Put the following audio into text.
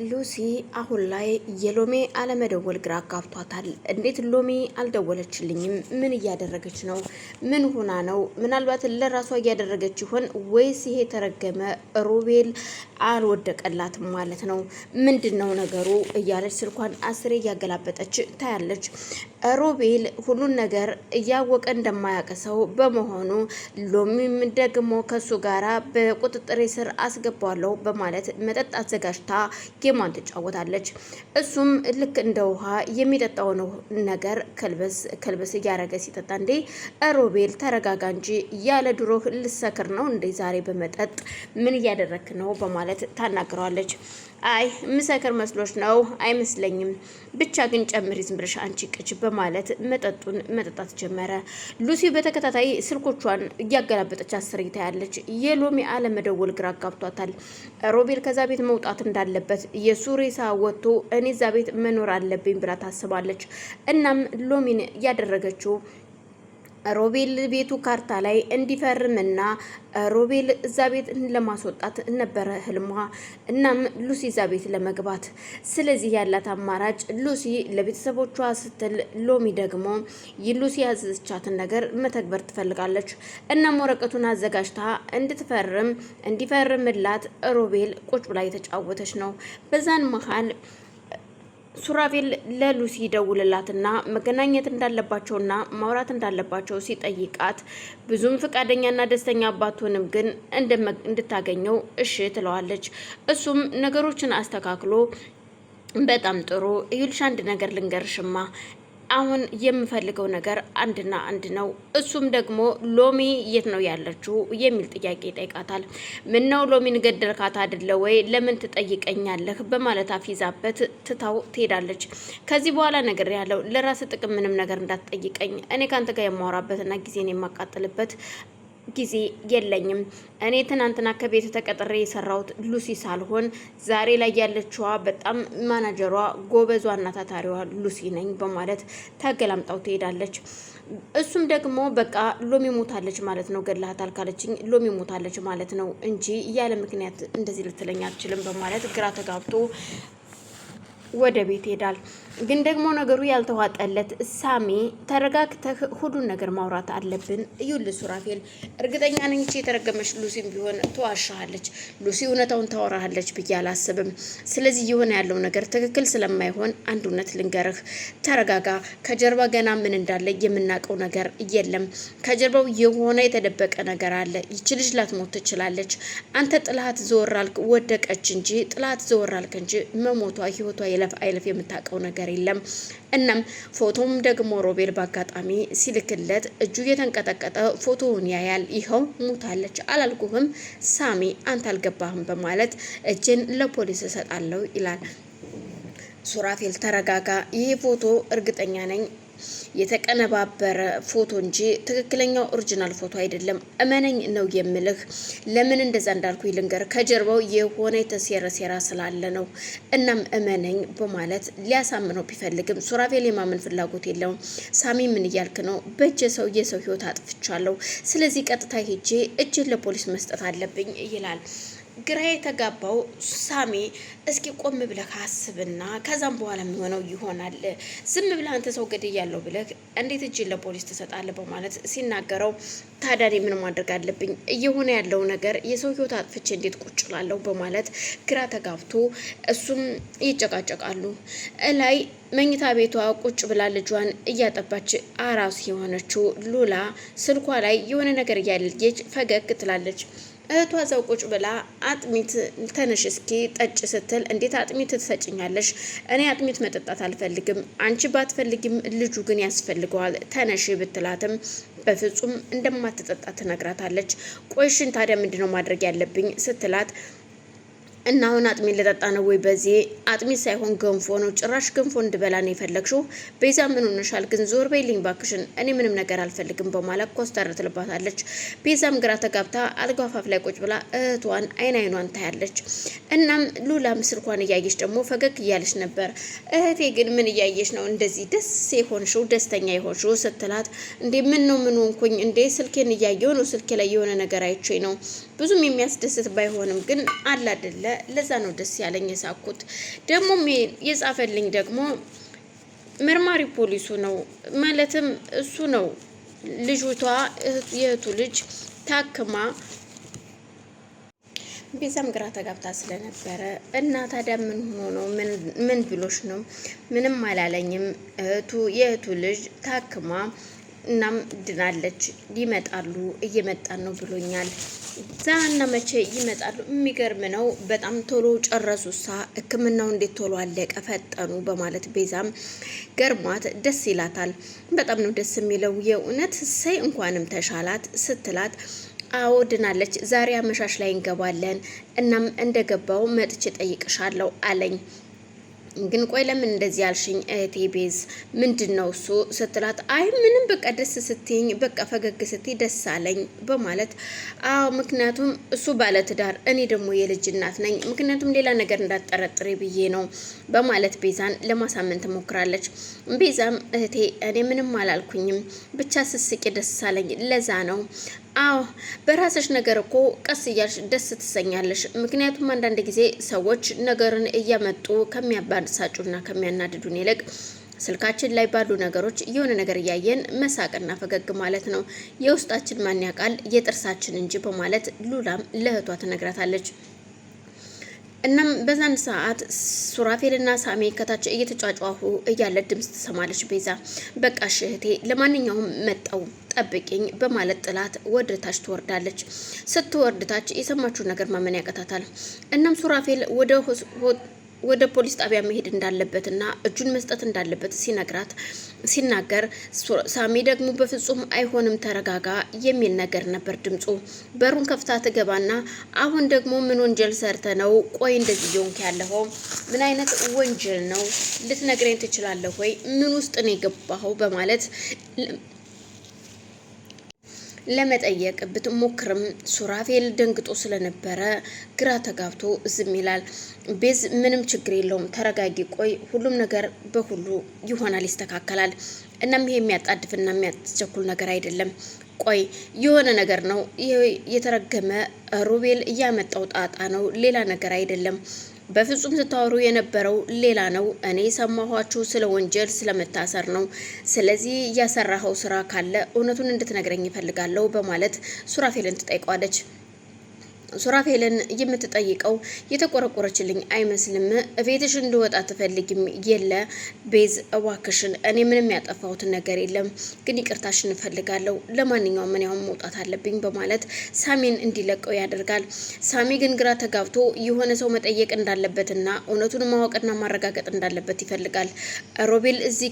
ሉሲ አሁን ላይ የሎሚ አለመደወል ግራ አጋብቷታል። እንዴት ሎሚ አልደወለችልኝም? ምን እያደረገች ነው? ምን ሆና ነው? ምናልባት ለራሷ እያደረገች ይሆን ወይስ ይሄ ተረገመ ሮቤል አልወደቀላትም ማለት ነው? ምንድነው ነገሩ እያለች ስልኳን አስሬ እያገላበጠች ታያለች። ሮቤል ሁሉን ነገር እያወቀ እንደማያቀሰው በመሆኑ ሎሚም ደግሞ ከሱ ጋራ በቁጥጥር ስር አስገባዋለሁ በማለት መጠጥ አዘጋጅታ ጌሟን ትጫወታለች። እሱም ልክ እንደ ውሃ የሚጠጣው ነው ነገር ከልበስ እያረገ ሲጠጣ እንዴ ሮቤል ተረጋጋ እንጂ ያለ ድሮህ ልሰክር ነው እንዴ ዛሬ በመጠጥ ምን እያደረክ ነው በማለት ታናግረዋለች። አይ ምሰክር መስሎች ነው? አይመስለኝም። ብቻ ግን ጨምሪ ዝም ብለሽ አንቺ ቅጭ በማለት መጠጡን መጠጣት ጀመረ። ሉሲ በተከታታይ ስልኮቿን እያገላበጠች አስር ታያለች። የሎሚ አለመደወል ግራ አጋብቷታል። ሮቤል ከዛ ቤት መውጣት እንዳለበት የሱ ሬሳ ወጥቶ እኔ እዛ ቤት መኖር አለብኝ ብላ ታስባለች። እናም ሎሚን ያደረገችው ሮቤል ቤቱ ካርታ ላይ እንዲፈርምና ሮቤል እዛ ቤት ለማስወጣት ነበረ ህልሟ። እናም ሉሲ እዛ ቤት ለመግባት ስለዚህ ያላት አማራጭ ሉሲ ለቤተሰቦቿ ስትል ሎሚ ደግሞ ሉሲ ያዘዘቻትን ነገር መተግበር ትፈልጋለች። እናም ወረቀቱን አዘጋጅታ እንዲፈርምላት ሮቤል ቁጭ ብላ የተጫወተች ነው። በዛን መሃል ሱራፌል ለሉሲ ደውልላትና መገናኘት እንዳለባቸውና ማውራት እንዳለባቸው ሲጠይቃት ብዙም ፍቃደኛና ደስተኛ ባትሆንም ግን እንድታገኘው እሺ ትለዋለች። እሱም ነገሮችን አስተካክሎ በጣም ጥሩ ይልሽ አንድ ነገር ልንገርሽማ አሁን የምፈልገው ነገር አንድና አንድ ነው። እሱም ደግሞ ሎሚ የት ነው ያለችው የሚል ጥያቄ ይጠይቃታል። ምን ነው ሎሚን ገደልካት አይደለ ወይ? ለምን ትጠይቀኛለህ? በማለት አፊዛበት ትታው ትሄዳለች። ከዚህ በኋላ ነገር ያለው ለራስ ጥቅም ምንም ነገር እንዳትጠይቀኝ፣ እኔ ካንተ ጋር የማወራበትና ጊዜን የማቃጥልበት ጊዜ የለኝም። እኔ ትናንትና ከቤት ተቀጥሬ የሰራሁት ሉሲ ሳልሆን ዛሬ ላይ ያለችዋ በጣም ማናጀሯ ጎበዟና ታታሪዋ ሉሲ ነኝ በማለት ተገላምጣው ትሄዳለች። እሱም ደግሞ በቃ ሎሚ ሞታለች ማለት ነው፣ ገድላታል ካለችኝ ሎሚ ሞታለች ማለት ነው እንጂ ያለ ምክንያት እንደዚህ ልትለኝ አትችልም በማለት ግራ ተጋብቶ ወደ ቤት ሄዳል። ግን ደግሞ ነገሩ ያልተዋጠለት ሳሚ ተረጋግተህ ሁሉን ነገር ማውራት አለብን። ይኸውልህ ሱራፌል እርግጠኛ ነኝ የተረገመች ሉሲም ቢሆን ተዋሻለች። ሉሲ እውነታውን ታወራለች ብዬ አላስብም። ስለዚህ የሆነ ያለው ነገር ትክክል ስለማይሆን አንድ እውነት ልንገርህ፣ ተረጋጋ። ከጀርባ ገና ምን እንዳለ የምናውቀው ነገር የለም። ከጀርባው የሆነ የተደበቀ ነገር አለ። ይች ልጅ ላትሞት ትችላለች። አንተ ጥላት ዘወራልክ ወደቀች እንጂ ጥላት ዘወራልክ እንጂ መሞቷ ህይወቷ ይለፍ አይለፍ የምታውቀው ነገር የለም። እናም ፎቶም ደግሞ ሮቤል በአጋጣሚ ሲልክለት እጁ የተንቀጠቀጠ ፎቶውን ያያል። ይኸው ሙታለች አላልኩህም ሳሚ አንተ አልገባህም በማለት እጅን ለፖሊስ እሰጣለሁ ይላል። ሱራፌል ተረጋጋ። ይህ ፎቶ እርግጠኛ ነኝ የተቀነባበረ ፎቶ እንጂ ትክክለኛው ኦሪጂናል ፎቶ አይደለም። እመነኝ ነው የምልህ። ለምን እንደዛ እንዳልኩ ልንገር፣ ከጀርባው የሆነ የተሴረ ሴራ ስላለ ነው። እናም እመነኝ በማለት ሊያሳምነው ቢፈልግም ሱራፌል የማመን ፍላጎት የለውም። ሳሚ ምን እያልክ ነው? የሰው ህይወት አጥፍቻለሁ። ስለዚህ ቀጥታ ሄጄ እጅን ለፖሊስ መስጠት አለብኝ ይላል። ግራ የተጋባው ሳሚ እስኪ ቆም ብለህ አስብና ከዛም በኋላ የሚሆነው ይሆናል። ዝም ብለህ አንተ ሰው ገድያለሁ ብለህ እንዴት እጅን ለፖሊስ ትሰጣለህ? በማለት ሲናገረው ታዲያ እኔ ምን ማድረግ አለብኝ? እየሆነ ያለው ነገር የሰው ህይወት አጥፍቼ እንዴት ቁጭ እላለሁ? በማለት ግራ ተጋብቶ እሱም ይጨቃጨቃሉ። እላይ መኝታ ቤቷ ቁጭ ብላ ልጇን እያጠባች አራስ የሆነችው ሉላ ስልኳ ላይ የሆነ ነገር እያለች ፈገግ ትላለች። እህቷ ዘው ቁጭ ብላ አጥሚት ተነሽ እስኪ ጠጭ ስትል እንዴት አጥሚት ትሰጭኛለሽ? እኔ አጥሚት መጠጣት አልፈልግም። አንቺ ባትፈልጊም ልጁ ግን ያስፈልገዋል ተነሽ ብትላትም በፍጹም እንደማትጠጣ ትነግራታለች። ቆይሽን ታዲያ ምንድነው ማድረግ ያለብኝ ስትላት እና አሁን አጥሚት ልጠጣ ነው ወይ? በዚህ አጥሚት ሳይሆን ገንፎ ነው። ጭራሽ ገንፎ እንድበላ ነው የፈለግሽው? ቤዛ ምን ሆነሻል? ግን ዞር በይልኝ ባክሽን፣ እኔ ምንም ነገር አልፈልግም በማለት ኮስተር ትልባታለች። ቤዛም ግራ ተጋብታ አልጋው አፋፍ ላይ ቁጭ ብላ እህቷን አይኗን ታያለች። እናም ሉላም ስልኳን እያየች ደግሞ ፈገግ እያለች ነበር። እህቴ ግን ምን እያየች ነው እንደዚህ ደስ የሆንሽው ደስተኛ የሆንሽው ስትላት እንዴ ምን ነው ምን ሆንኩኝ እንዴ? ስልኬን እያየሁ ነው፣ ስልኬ ላይ የሆነ ነገር አይቼ ነው ብዙም የሚያስደስት ባይሆንም ግን አለ አይደለ ለዛ ነው ደስ ያለኝ የሳኩት። ደግሞ የጻፈልኝ ደግሞ መርማሪ ፖሊሱ ነው ማለትም እሱ ነው። ልጅቷ የእህቱ ልጅ ታክማ ቤዛም ግራ ተጋብታ ስለነበረ እና ታዲያ ምን ሆኖ ነው ምን ብሎሽ ነው? ምንም አላለኝም። የእህቱ ልጅ ታክማ እናም ድናለች፣ ይመጣሉ እየመጣን ነው ብሎኛል። ዛና መቼ ይመጣሉ? የሚገርም ነው በጣም ቶሎ ጨረሱሳ፣ ሕክምናው እንዴት ቶሎ አለቀ ፈጠኑ በማለት ቤዛም ገርሟት ደስ ይላታል። በጣም ነው ደስ የሚለው የእውነት ሰይ እንኳንም ተሻላት ስትላት አዎ ድናለች፣ ዛሬ አመሻሽ ላይ እንገባለን፣ እናም እንደገባው መጥቼ ጠይቅሻለሁ አለኝ። ግን ቆይ ለምን እንደዚህ ያልሽኝ እህቴ ቤዝ ምንድነው እሱ ስትላት፣ አይ ምንም በቃ ደስ ስትይኝ በቃ ፈገግ ስትይ ደስ አለኝ በማለት አዎ ምክንያቱም እሱ ባለትዳር እኔ ደግሞ የልጅ እናት ነኝ፣ ምክንያቱም ሌላ ነገር እንዳትጠረጥሪ ብዬ ነው በማለት ቤዛን ለማሳመን ትሞክራለች። ቤዛም እህቴ እኔ ምንም አላልኩኝም ብቻ ስስቂ ደስ አለኝ ለዛ ነው። አዎ በራስሽ ነገር እኮ ቀስ እያልሽ ደስ ትሰኛለሽ። ምክንያቱም አንዳንድ ጊዜ ሰዎች ነገርን እያመጡ ከሚያባሳጩና ከሚያናድዱን ይልቅ ስልካችን ላይ ባሉ ነገሮች የሆነ ነገር እያየን መሳቅና ፈገግ ማለት ነው። የውስጣችን ማን ያውቃል የጥርሳችን እንጂ በማለት ሉላም ለእህቷ ትነግራታለች። እናም በዛን ሰዓት ሱራፌልና ሳሚ ከታች እየተጫጫሁ እያለ ድምጽ ትሰማለች ቤዛ። በቃ እህቴ ለማንኛውም መጣው ጠብቂኝ በማለት ጥላት ወደ ታች ትወርዳለች። ስትወርድ ታች የሰማችው ነገር ማመን ያቀታታል። እናም ሱራፌል ወደ ፖሊስ ጣቢያ መሄድ እንዳለበትና እጁን መስጠት እንዳለበት ሲናገር ሳሚ ደግሞ በፍጹም አይሆንም ተረጋጋ የሚል ነገር ነበር ድምፁ። በሩን ከፍታ ትገባና አሁን ደግሞ ምን ወንጀል ሰርተ ነው ቆይ እንደዚህ ዮንክ ያለው ምን አይነት ወንጀል ነው ልትነግረኝ ትችላለህ ወይ? ምን ውስጥ ነው የገባኸው? በማለት ለመጠየቅ ብትሞክርም ሱራፌል ደንግጦ ስለነበረ ግራ ተጋብቶ ዝም ይላል። ቤዝ ምንም ችግር የለውም ተረጋጊ፣ ቆይ ሁሉም ነገር በሁሉ ይሆናል፣ ይስተካከላል። እናም ይሄ የሚያጣድፍና የሚያስቸኩል ነገር አይደለም። ቆይ የሆነ ነገር ነው፣ ይሄ የተረገመ ሮቤል እያመጣው ጣጣ ነው፣ ሌላ ነገር አይደለም። በፍጹም ስታወሩ የነበረው ሌላ ነው። እኔ ሰማኋችሁ ስለ ወንጀል ስለመታሰር ነው። ስለዚህ ያሰራኸው ስራ ካለ እውነቱን እንድትነግረኝ ይፈልጋለሁ በማለት ሱራፌልን ትጠይቀዋለች። ሱራፌልን የምትጠይቀው የተቆረቆረችልኝ አይመስልም። ቤትሽ እንድወጣ ትፈልጊም የለ ቤዝ እባክሽን፣ እኔ ምንም ያጠፋሁት ነገር የለም፣ ግን ይቅርታሽን እፈልጋለሁ። ለማንኛውም ምን ያሁን መውጣት አለብኝ በማለት ሳሚን እንዲለቀው ያደርጋል። ሳሚ ግን ግራ ተጋብቶ የሆነ ሰው መጠየቅ እንዳለበትና እውነቱን ማወቅና ማረጋገጥ እንዳለበት ይፈልጋል። ሮቤል እዚህ